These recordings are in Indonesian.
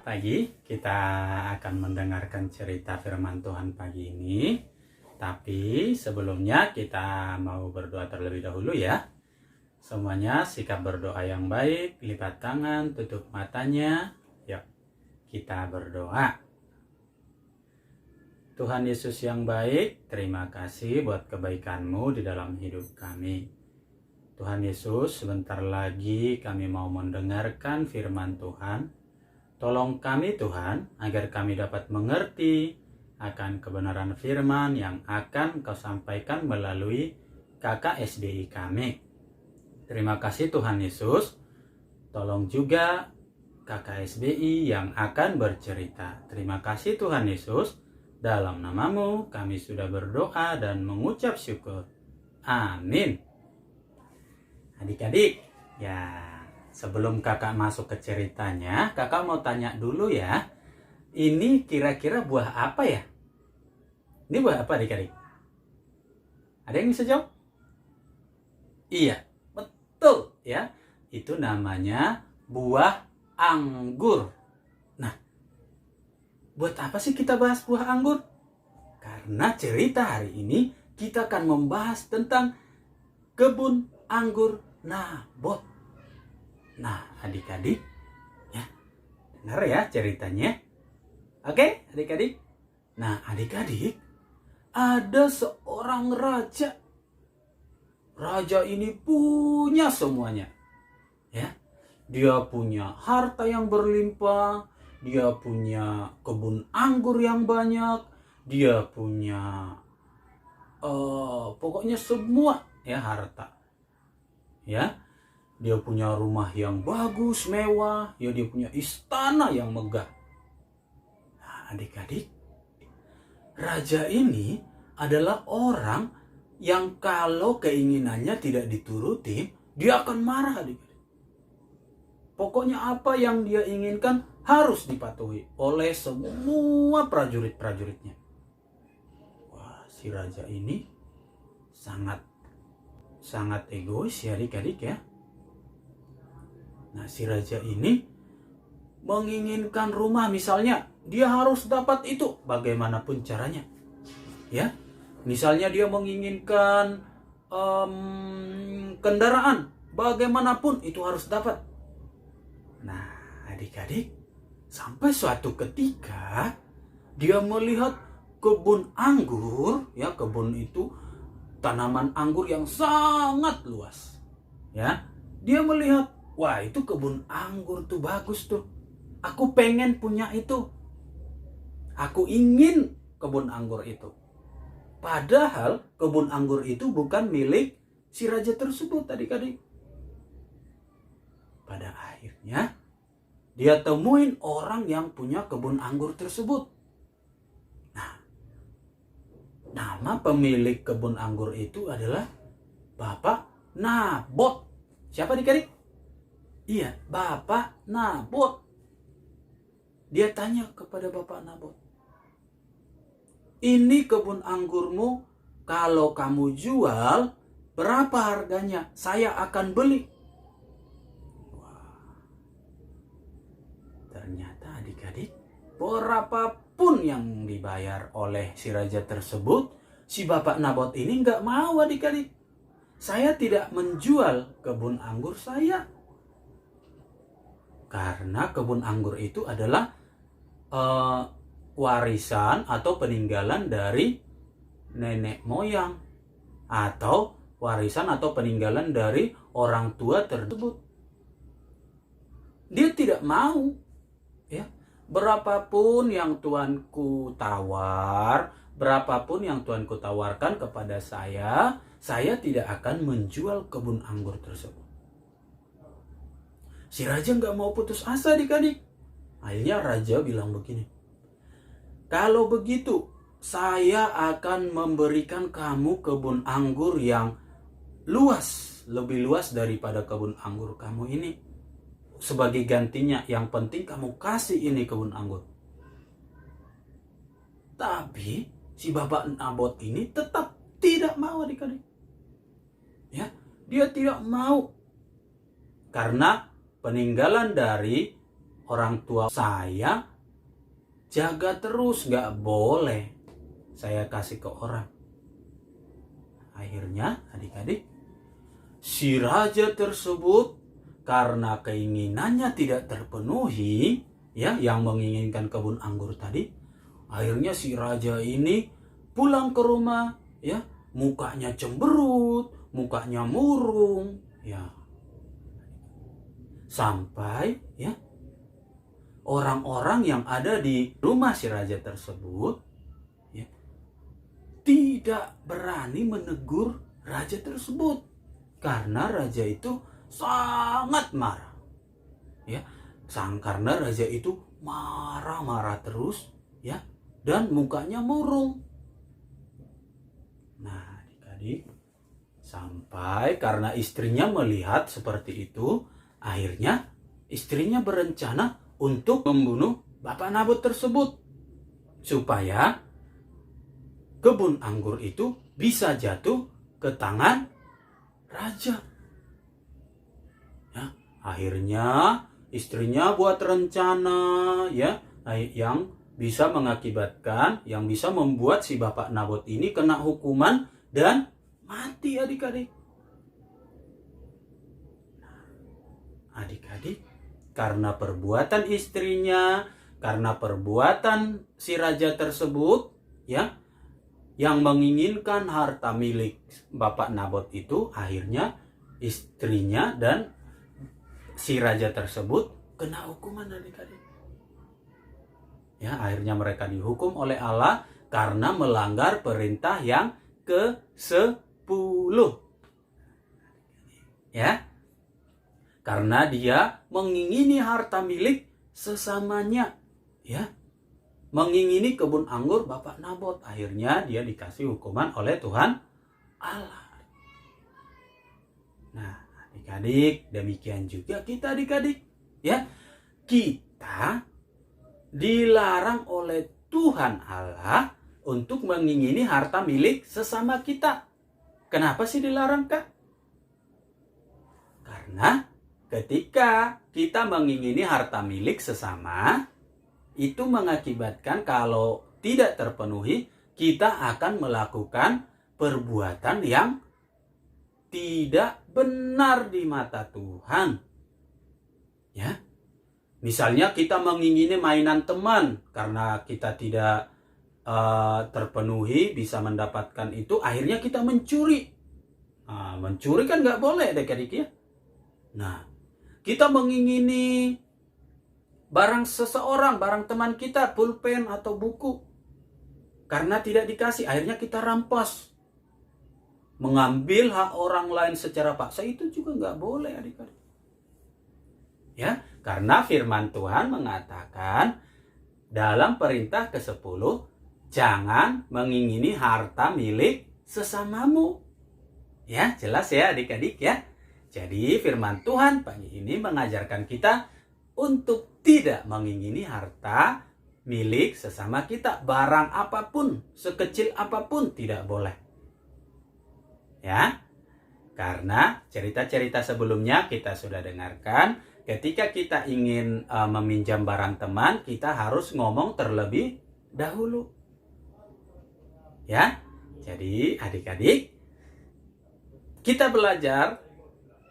pagi. Kita akan mendengarkan cerita firman Tuhan pagi ini. Tapi sebelumnya kita mau berdoa terlebih dahulu ya. Semuanya sikap berdoa yang baik, lipat tangan, tutup matanya. Yuk, kita berdoa. Tuhan Yesus yang baik, terima kasih buat kebaikan-Mu di dalam hidup kami. Tuhan Yesus, sebentar lagi kami mau mendengarkan firman Tuhan. Tolong kami Tuhan, agar kami dapat mengerti akan kebenaran firman yang akan Kau sampaikan melalui KKSDI kami. Terima kasih Tuhan Yesus. Tolong juga KKSDI yang akan bercerita. Terima kasih Tuhan Yesus. Dalam nama-Mu kami sudah berdoa dan mengucap syukur. Amin. Adik-adik, ya sebelum kakak masuk ke ceritanya, kakak mau tanya dulu ya. Ini kira-kira buah apa ya? Ini buah apa adik-adik? Ada yang bisa jawab? Iya, betul ya. Itu namanya buah anggur. Nah, buat apa sih kita bahas buah anggur? Karena cerita hari ini kita akan membahas tentang kebun anggur Nabot. Nah, adik-adik, ya, dengar ya ceritanya. Oke, adik-adik. Nah, adik-adik, ada seorang raja. Raja ini punya semuanya. Ya, dia punya harta yang berlimpah, dia punya kebun anggur yang banyak, dia punya pokoknya semua ya harta. Ya. Dia punya rumah yang bagus, mewah. Ya, dia punya istana yang megah. Nah, adik-adik, raja ini adalah orang yang kalau keinginannya tidak dituruti, dia akan marah, adik-adik. Pokoknya apa yang dia inginkan harus dipatuhi oleh semua prajurit-prajuritnya. Wah, si raja ini sangat egois ya, adik-adik ya. Nah, si raja ini menginginkan rumah, misalnya dia harus dapat itu bagaimanapun caranya. Ya, misalnya dia menginginkan kendaraan, bagaimanapun itu harus dapat. Nah, adik-adik, sampai suatu ketika dia melihat kebun anggur, ya, kebun itu tanaman anggur yang sangat luas. Ya, dia melihat, wah, itu kebun anggur tuh bagus tuh. Aku pengen punya itu. Aku ingin kebun anggur itu. Padahal kebun anggur itu bukan milik si raja tersebut, adik-adik. Pada akhirnya dia temuin orang yang punya kebun anggur tersebut. Nah, nama pemilik kebun anggur itu adalah Bapak Nabot. Siapa adik-adik? Iya, Bapak Nabot. Dia tanya kepada Bapak Nabot, ini kebun anggurmu, kalau kamu jual, berapa harganya? Saya akan beli. Wah, ternyata adik-adik, berapapun yang dibayar oleh si raja tersebut, si Bapak Nabot ini nggak mau, adik-adik. Saya tidak menjual kebun anggur saya. Karena kebun anggur itu adalah warisan atau peninggalan dari nenek moyang, atau warisan atau peninggalan dari orang tua tersebut. Dia tidak mau, ya, berapapun yang tuanku tawar, berapapun yang tuanku tawarkan kepada saya tidak akan menjual kebun anggur tersebut. Si raja nggak mau putus asa, adik-adik. Akhirnya raja bilang begini, kalau begitu saya akan memberikan kamu kebun anggur yang luas, lebih luas daripada kebun anggur kamu ini. Sebagai gantinya, yang penting kamu kasih ini kebun anggur. Tapi si Bapak Nabot ini tetap tidak mau, adik-adik. Ya, dia tidak mau. Karena peninggalan dari orang tua saya jaga terus, nggak boleh saya kasih ke orang. Akhirnya adik-adik, si raja tersebut karena keinginannya tidak terpenuhi, ya, yang menginginkan kebun anggur tadi, akhirnya si raja ini pulang ke rumah, ya, mukanya cemberut, mukanya murung, ya. Sampai, ya, orang-orang yang ada di rumah si raja tersebut, ya, tidak berani menegur raja tersebut karena raja itu sangat marah, ya, karena raja itu marah-marah terus, ya, dan mukanya murung. Nah, adik-adik, sampai karena istrinya melihat seperti itu, akhirnya istrinya berencana untuk membunuh Bapak Nabot tersebut supaya kebun anggur itu bisa jatuh ke tangan raja. Ya, akhirnya istrinya buat rencana, ya, yang bisa mengakibatkan, yang bisa membuat si Bapak Nabot ini kena hukuman dan mati, adik-adik. Adik-adik, karena perbuatan istrinya, karena perbuatan si raja tersebut, ya, yang menginginkan harta milik Bapak Nabot itu, akhirnya istrinya dan si raja tersebut kena hukuman, adik-adik. Ya, akhirnya mereka dihukum oleh Allah karena melanggar perintah yang ke-10. Ya. Karena dia mengingini harta milik sesamanya, ya. Mengingini kebun anggur Bapak Nabot, akhirnya dia dikasih hukuman oleh Tuhan Allah. Nah, adik-adik, demikian juga kita, adik-adik, ya. Kita dilarang oleh Tuhan Allah untuk mengingini harta milik sesama kita. Kenapa sih dilarang, Kak? Karena ketika kita mengingini harta milik sesama, itu mengakibatkan kalau tidak terpenuhi, kita akan melakukan perbuatan yang tidak benar di mata Tuhan. Ya. Misalnya kita mengingini mainan teman karena kita tidak terpenuhi bisa mendapatkan itu, akhirnya kita mencuri. Mencuri kan nggak boleh, adik-adik, ya. Nah, kita mengingini barang seseorang, barang teman kita, pulpen atau buku, karena tidak dikasih, akhirnya kita rampas. Mengambil hak orang lain secara paksa itu juga nggak boleh, adik-adik. Ya, karena firman Tuhan mengatakan dalam perintah ke-10, jangan mengingini harta milik sesamamu. Ya, jelas ya, adik-adik, ya. Jadi firman Tuhan pagi ini mengajarkan kita untuk tidak mengingini harta milik sesama kita. Barang apapun, sekecil apapun tidak boleh. Ya, karena cerita-cerita sebelumnya kita sudah dengarkan, ketika kita ingin meminjam barang teman, kita harus ngomong terlebih dahulu. Ya, jadi adik-adik, kita belajar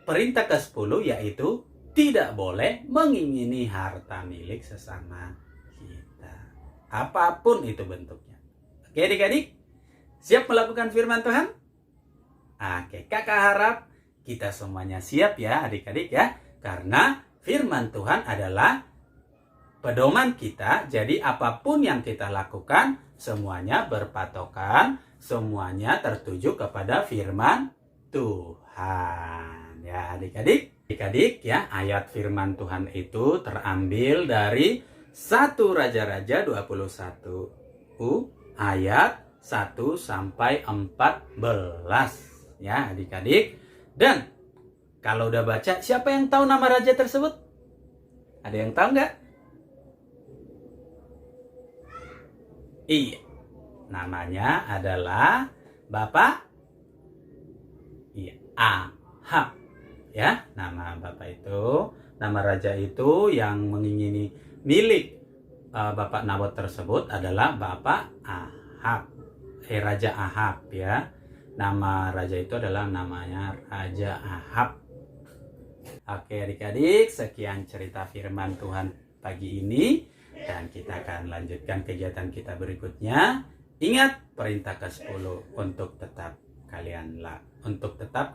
perintah ke-10, yaitu tidak boleh mengingini harta milik sesama kita. Apapun itu bentuknya. Oke, adik-adik? Siap melakukan firman Tuhan? Oke, kakak harap kita semuanya siap ya, adik-adik, ya. Karena firman Tuhan adalah pedoman kita. Jadi apapun yang kita lakukan, semuanya berpatokan, semuanya tertuju kepada firman Tuhan. Ya, adik-adik. Adik-adik, ya, ayat firman Tuhan itu terambil dari 1 Raja-Raja 21 ayat 1 sampai 14. Ya, adik-adik. Dan kalau udah baca, siapa yang tahu nama raja tersebut? Ada yang tahu nggak? Iya, namanya adalah Bapak Ahab. ya. Nama Bapak itu, nama raja itu yang mengingini milik Bapak Nabot tersebut adalah Bapak Ahab. Raja Ahab ya. Nama raja itu adalah namanya Raja Ahab. Oke adik-adik, sekian cerita firman Tuhan pagi ini. Dan kita akan lanjutkan kegiatan kita berikutnya. Ingat perintah ke-10 untuk tetap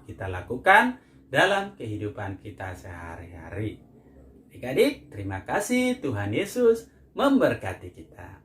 kita lakukan dalam kehidupan kita sehari-hari. Adik-adik, terima kasih. Tuhan Yesus memberkati kita.